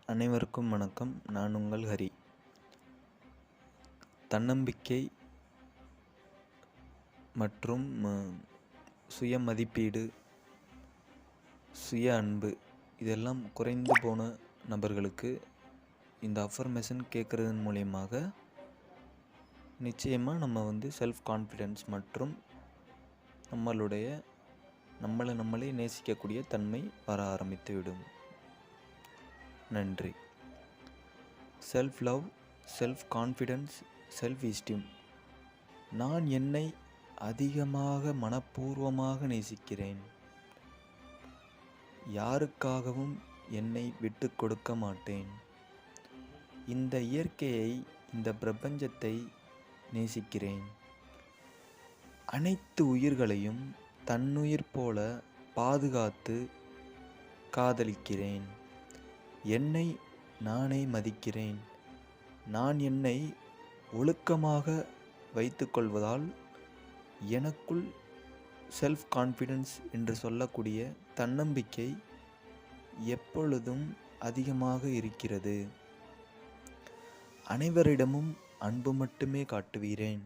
அனைவருக்கும் வணக்கம். நான் உங்கள் ஹரி. தன்னம்பிக்கை மற்றும் சுய மதிப்பீடு, சுய அன்பு இதெல்லாம் குறைந்து போன நபர்களுக்கு இந்த அஃபர்மேஷன் கேட்குறதன் மூலியமாக நிச்சயமாக நம்ம செல்ஃப் கான்ஃபிடென்ஸ் மற்றும் நம்மளை நம்மளே நேசிக்கக்கூடிய தன்மை வர ஆரம்பித்துவிடும். நன்றி. Self love, self confidence, self esteem. நான் என்னை அதிகமாக மனப்பூர்வமாக நேசிக்கிறேன். யாருக்காகவும் என்னை விட்டு கொடுக்க மாட்டேன். இந்த இயற்கையை, இந்த பிரபஞ்சத்தை நேசிக்கிறேன். அனைத்து உயிர்களையும் தன்னுயிர் போல பாதுகாத்து காதலிக்கிறேன். என்னை நானே மதிக்கிறேன். நான் என்னை ஒழுக்கமாக வைத்துக்கொள்வதால் எனக்குள் செல்ஃப் கான்ஃபிடென்ஸ் என்று சொல்லக்கூடிய தன்னம்பிக்கை எப்பொழுதும் அதிகமாக இருக்கிறது. அனைவரிடமும் அன்பு மட்டுமே காட்டுகிறேன்.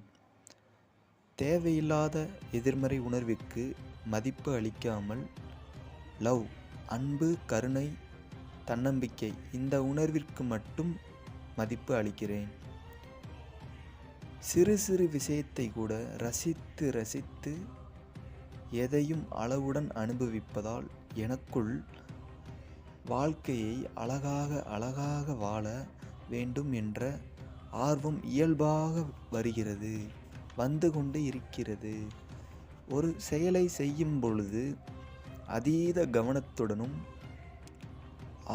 தேவையில்லாத எதிர்மறை உணர்விற்கு மதிப்பு அளிக்காமல் லவ், அன்பு, கருணை, தன்னம்பிக்கை இந்த உணர்விற்கு மட்டும் மதிப்பு அளிக்கிறேன். சிறு சிறு விஷயத்தை கூட ரசித்து ரசித்து எதையும் அளவுடன் அனுபவிப்பதால் எனக்குள் வாழ்க்கையை அழகாக வாழ வேண்டும் என்ற ஆர்வம் இயல்பாக வருகிறது, வந்து கொண்டு இருக்கிறது. ஒரு செயலை செய்யும் பொழுது அதீத கவனத்துடனும்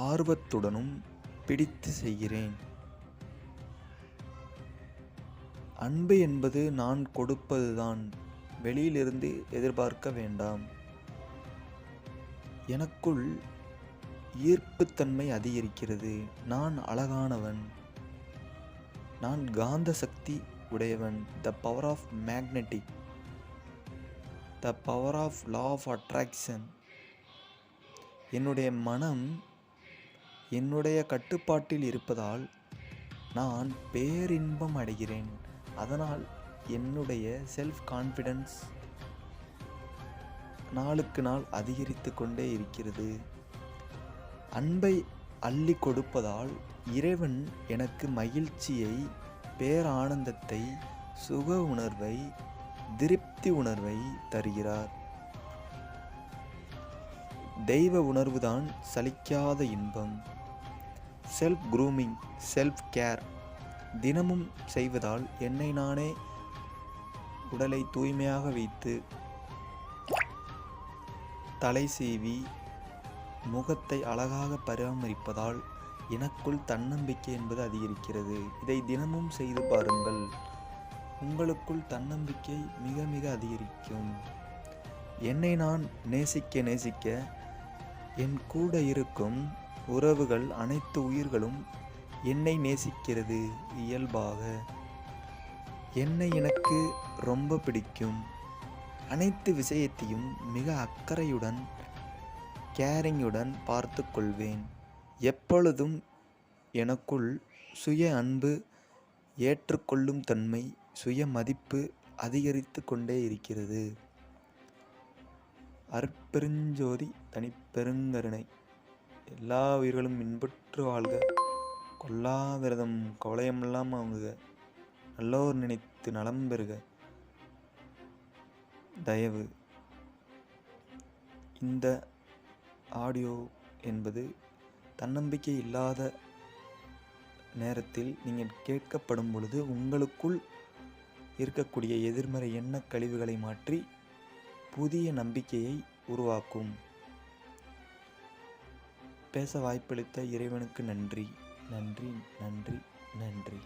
ஆர்வத்துடனும் பிடித்து செய்கிறேன். அன்பு என்பது நான் கொடுப்பதுதான், வெளியிலிருந்து எதிர்பார்க்க வேண்டாம். எனக்குள் ஈர்ப்புத்தன்மை அதிகரிக்கிறது. நான் அழகானவன், நான் காந்த சக்தி உடையவன். The power of magnetic, the power of law of attraction. என்னுடைய மனம் என்னுடைய கட்டுப்பாட்டில் இருப்பதால் நான் பேரின்பம் அடைகிறேன். அதனால் என்னுடைய செல்ஃப் கான்ஃபிடென்ஸ் நாளுக்கு நாள் அதிகரித்து கொண்டே இருக்கிறது. அன்பை அள்ளி கொடுப்பதால் இறைவன் எனக்கு மகிழ்ச்சியை, பேரானந்தத்தை, சுக உணர்வை, திருப்தி உணர்வை தருகிறார். தெய்வ உணர்வுதான் சலிக்காத இன்பம். செல்ஃப் க்ரூமிங், செல்ஃப் கேர் தினமும் செய்வதால் என்னை நானே உடலை தூய்மையாக வைத்து தலை சீவி முகத்தை அழகாக பராமரிப்பதால் எனக்குள் தன்னம்பிக்கை என்பது அதிகரிக்கிறது. இதை தினமும் செய்து பாருங்கள். உங்களுக்குள் தன்னம்பிக்கை மிக மிக அதிகரிக்கும். என்னை நான் நேசிக்க நேசிக்க என் கூட இருக்கும் உறவுகள், அனைத்து உயிர்களும் என்னை நேசிக்கிறது இயல்பாக. என்னை எனக்கு ரொம்ப பிடிக்கும். அனைத்து விஷயத்தையும் மிக அக்கறையுடன், கேரிங்குடன் பார்த்து கொள்வேன். எப்பொழுதும் எனக்குள் சுய அன்பு, ஏற்றுக்கொள்ளும் தன்மை, சுய மதிப்பு அதிகரித்து கொண்டே இருக்கிறது. அருட்பெருஞ்சோதி தனிப்பெருங்கருணை. எல்லா உயிர்களும் இன்புற்று வாழ்க. கொல்லா விரதம் கவலையமெல்லாம் வாங்குக. நல்லோர் நினைத்து நலம் பெறுக. தயவு. இந்த ஆடியோ என்பது தன்னம்பிக்கை இல்லாத நேரத்தில் நீங்கள் கேட்கப்படும் பொழுது உங்களுக்குள் இருக்கக்கூடிய எதிர்மறை எண்ண கழிவுகளை மாற்றி புதிய நம்பிக்கையை உருவாக்கும். பேச வாய்ப்பளித்த இறைவனுக்கு நன்றி, நன்றி, நன்றி, நன்றி.